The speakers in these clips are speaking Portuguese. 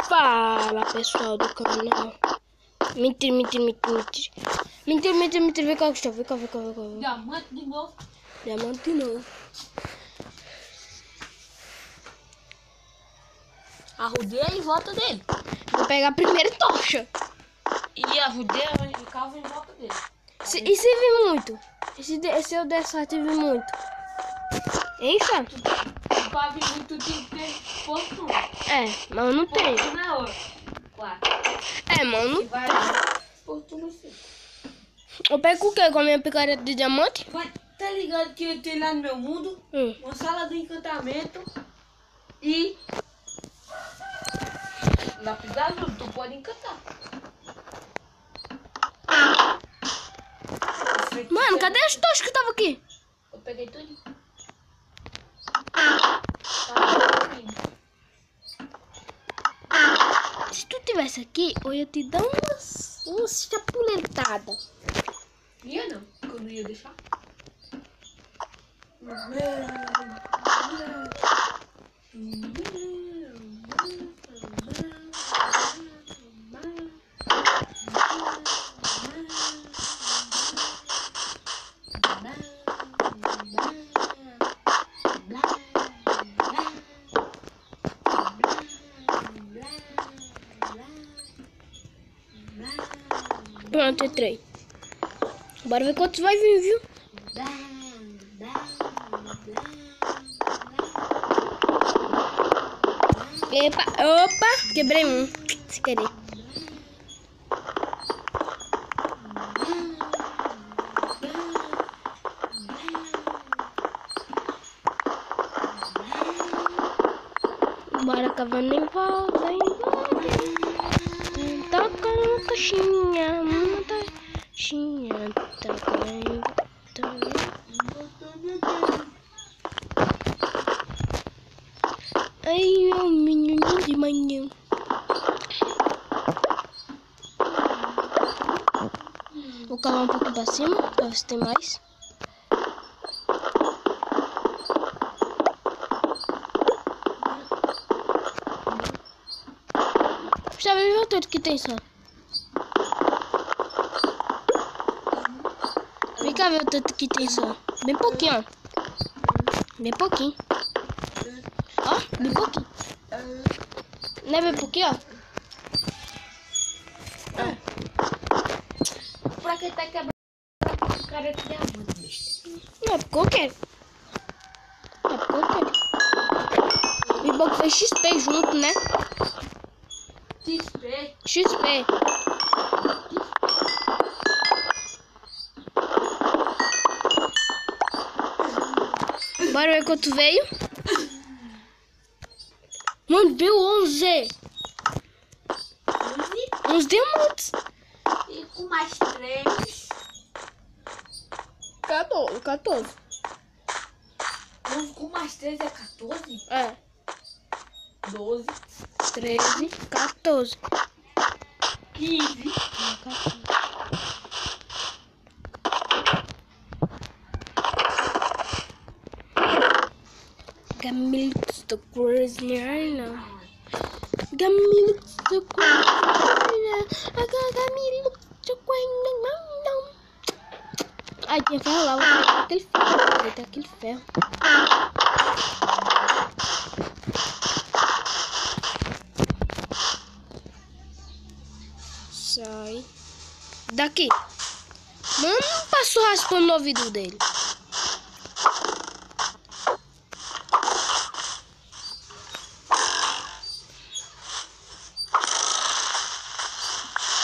Fala, pessoal do canal. Mentira. Vem cá, Gustavo. Vem cá. Diamante de novo. Diamante de novo. Arrudei em volta dele. Vou pegar a primeira tocha. E arrudei e cavo em volta dele. E se vir muito? E se eu der sorte e vir muito? Hein, Sam? Pra vir muito tem que ter fortuna. É, mas eu não tenho. Fortuna é ouro. Claro. É, mano. Vai dar fortuna sim. Eu pego o quê? Com a minha picareta de diamante? Mas tá ligado que eu tenho lá no meu mundo uma sala do encantamento e lápis azul, tu pode encantar. Mano, cadê as tochas que tava aqui? Eu peguei tudo. Se tu tivesse aqui, eu ia te dar umas chapuletadas. Ia não, que eu não ia deixar. Pronto, entrei. Bora ver quantos vai vir, viu? Opa, quebrei um, sem querer. Bora cavando em volta. Toca uma caixinha, toca em volta. Ai, meu menino de manhã. Vou cavar um pouco pra cima, pra ver se tem mais. Já viu o tanto que tem só? Vem cá ver o tanto que tem só. Bem pouquinho, ó. Bem pouquinho. Ó, bem pouquinho. Não é bem pouquinho, ó? Pra que tá quebrando o cara que der muito, bicho? Não é porque eu quero. E bom que foi XP junto, né? XP. Bora ver quanto veio. Mano, veio 11. 11 diamantes. E com mais 3. 14. 11 com mais 3 é 14? É. 12. 13, 14. 15. Gamil to crazy right now. Gamil to crazy. Gamil to crazy. Ai, tinha ferro lá. Vou ter aquele ferro. Sai. Daqui. Mano, passou raspando no ouvido dele.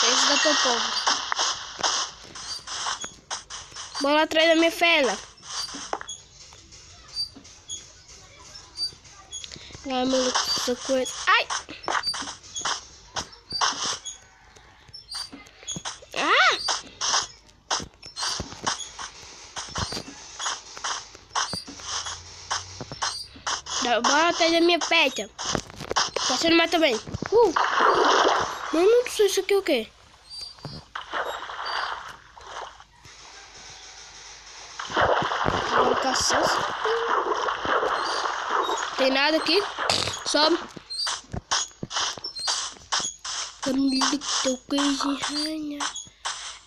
Esse da tua povo. Vamos lá atrás da minha fela. Ai! Bora atrás da minha peta. Passando mais também. Mano, não sei isso aqui é o quê? Bora caçar. Tem nada aqui. Sobe. Got me look so crazy high now.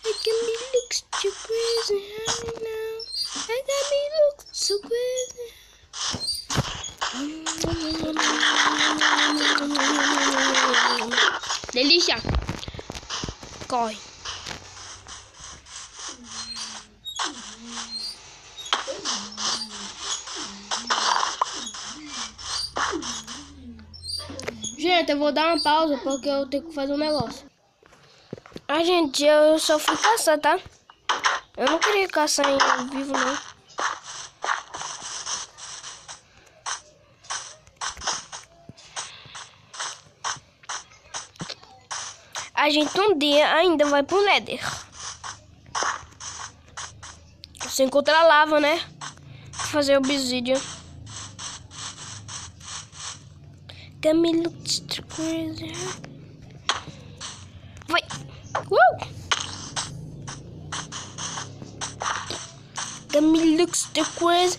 I got me look so crazy high now. I got me look so crazy. Delícia. Corre. Gente, eu vou dar uma pausa porque eu tenho que fazer um negócio. Ah, gente, eu só fui caçar, tá? Eu não queria caçar em vivo, não. A gente um dia ainda vai pro Nether. Você encontra lava, né? Fazer obsidian. Got me looks too crazy. Vai! Got me looks too crazy.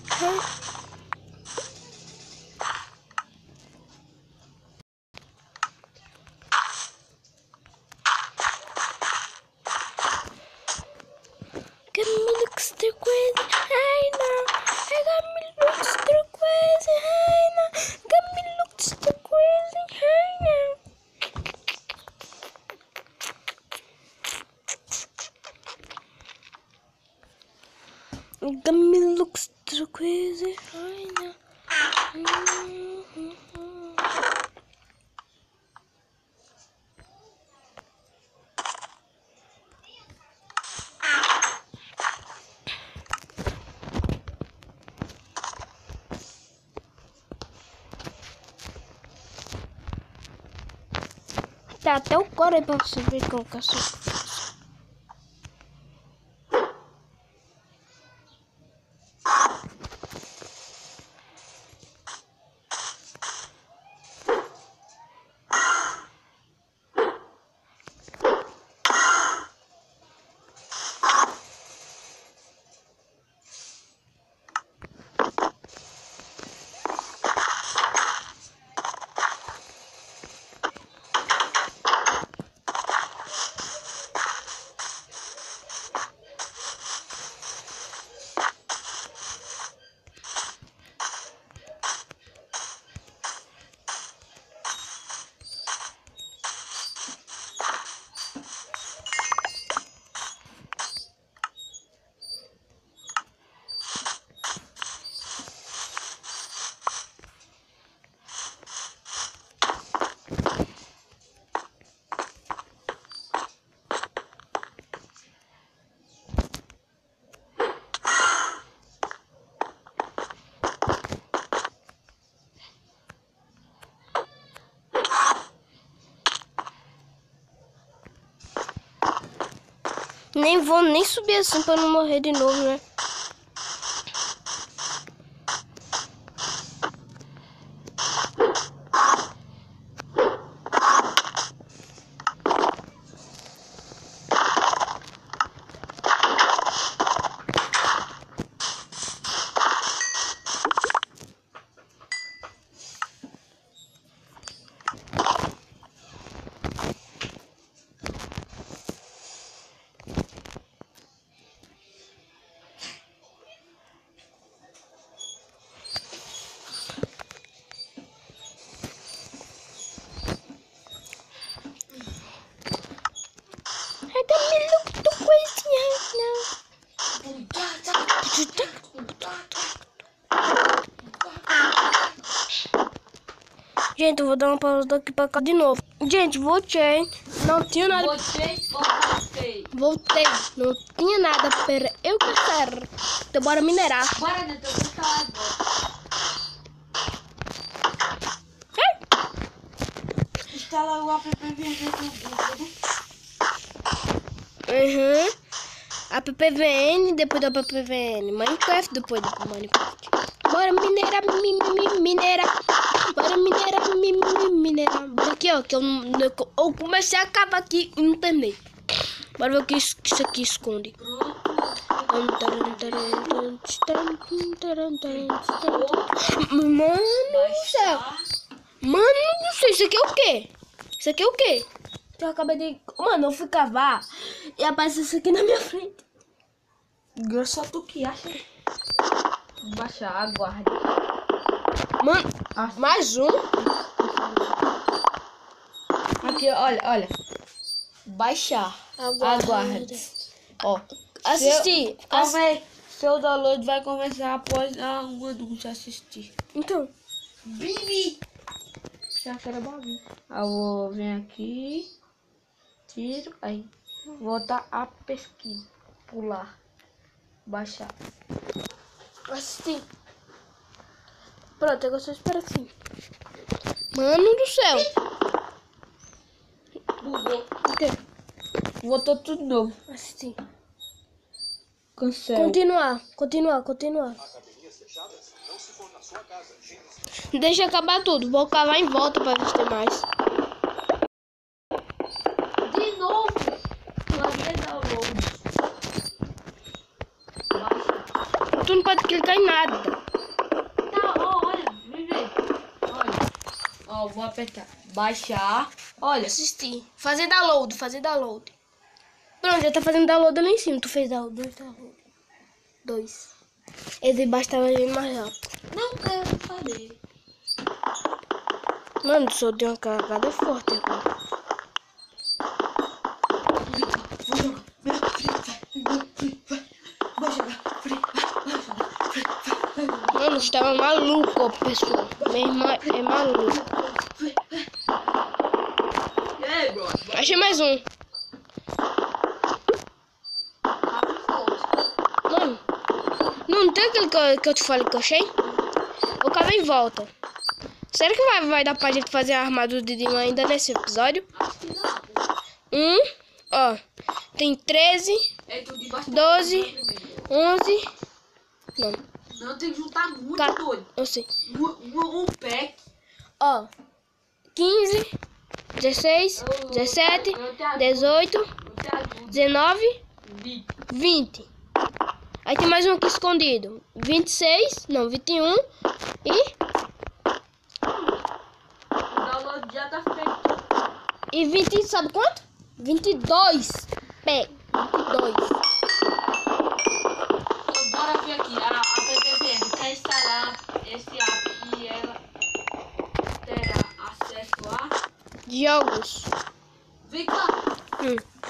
Got me looks too crazy. I know. I got me looks too crazy. I know. Got me looks too crazy. I know. Got me looks too crazy. I know. Tá até o coro aí pra você ver como que eu sou. Nem vou nem subir assim pra não morrer de novo, né? Gente, eu vou dar uma pausa daqui pra cá de novo. Gente, voltei. Não tinha nada. Voltei. Não tinha nada para eu caçar. Então bora minerar. Bora, Neto, eu vou falar agora. Instala o app AppVN, depois do AppVN. Minecraft, depois do Minecraft. Bora minerar, minerar. Bora minerar. Bora aqui, ó, que eu comecei a cavar aqui e não terminei. Bora ver o que isso aqui esconde. Mano do céu. Mano do céu, isso aqui é o quê? Isso aqui é o quê? Eu acabei de... Mano, eu fui cavar e apareceu isso aqui na minha frente. Só tu que acha. Baixa, aguarde. Mano, mais um. Aqui, olha. Baixar. Aguarde. Ó. Assistir. Seu download vai começar após um anúncio assistir. Então. Bibi! Já que era Babi. Eu vou vir aqui. Tiro. Aí. Voltar a pesquisa. Pular. Baixar. Assistir. Pronto, agora só espera assim. Mano do céu. Bugou. O quê? Voltou tudo novo. Assistir. Cancela. Continuar. Deixa acabar tudo. Vou cavar em volta pra ver se tem mais. De novo. Fazer download. Baixa. Tu não pode clicar em nada. Tá, ó, olha. Vem ver. Olha. Ó, vou apertar. Baixar. Olha. Assistir. Fazer download. Pronto, já tá fazendo download ali em cima. Tu fez download. 2. Esse de baixo tava indo mais rápido. Não quero fazer. Mano, tu só deu uma cagada forte agora. Mano, você tava maluco, ó, pessoal. Minha irmã é maluca. E aí, bro? Achei mais um. Mano, não tem aquele que eu te falei que eu achei? Vou cavar em volta. Será que vai dar pra gente fazer a armadura de Dima ainda nesse episódio? Ó. Tem 13, 12, 11. Não. Não, tem que juntar muito, doido. Eu sei. Um pack. Ó. 15, 16, 17, 18, 19, 20. Aí tem mais um aqui escondido. 26, não, 21 e... O download já tá feito. E 20, sabe quanto? 22. Pé, 22. Então, bora ver aqui. A PPVM quer instalar esse app e ela terá acesso a... Jogos. Vem cá.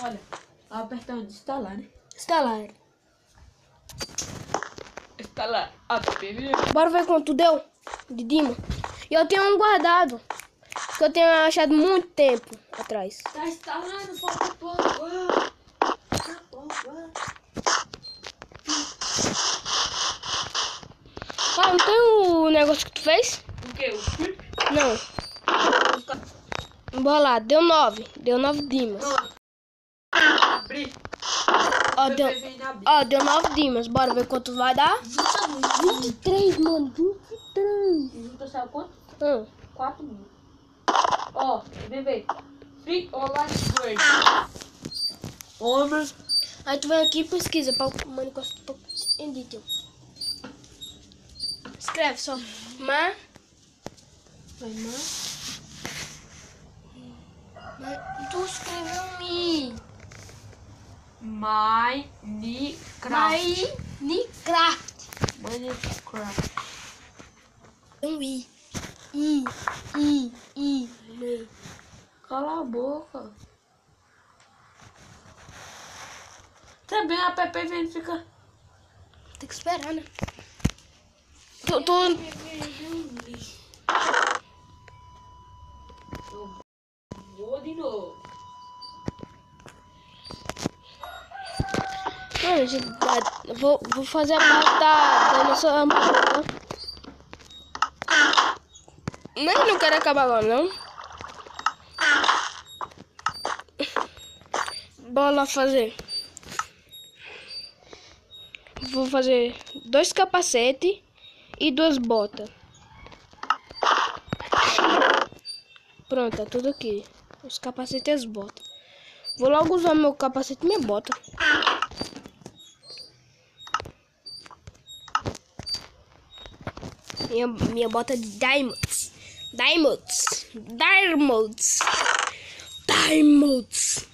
Olha, apertando instalar, né? Instalar. Instalar a PPVM. Bora ver quanto deu de Dima. E eu tenho um guardado. Que eu tenho achado muito tempo atrás. Tá instalando, falta pouco. Tá pouco. Ah, não tem o negócio que tu fez? O que? O script? Não. Bora lá, deu 9. Deu 9 Dimas. Abrir. Ó, deu 9 Dimas. Bora ver quanto vai dar. 23, mano. 23. Junta sabe quanto? 4 mil. Ó, vem ver. Free online word. Homens. Aí tu vem aqui e pesquisa para o Minecraft em detail. Escreve só. Tu escreveu Mi. Minecraft. Minecraft. Um I. Cala a boca. Também a PPVM fica... Tem que esperar, né? Vou de novo. Mano, gente, vou fazer a parte da nossa armadura. Não quero acabar agora, não. Bora lá fazer. Vou fazer 2 capacetes e 2 botas. Pronto, tá tudo aqui. Os capacetes e as botas. Vou logo usar meu capacete e minha bota. Minha bota de diamonds. Diamonds. Diamonds.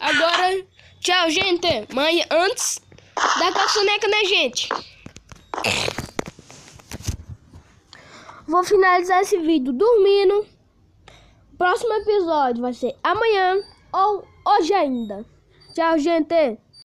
Agora, tchau, gente. Mãe, antes dá com a soneca, né, gente? Vou finalizar esse vídeo dormindo. Próximo episódio vai ser amanhã ou hoje ainda. Tchau, gente.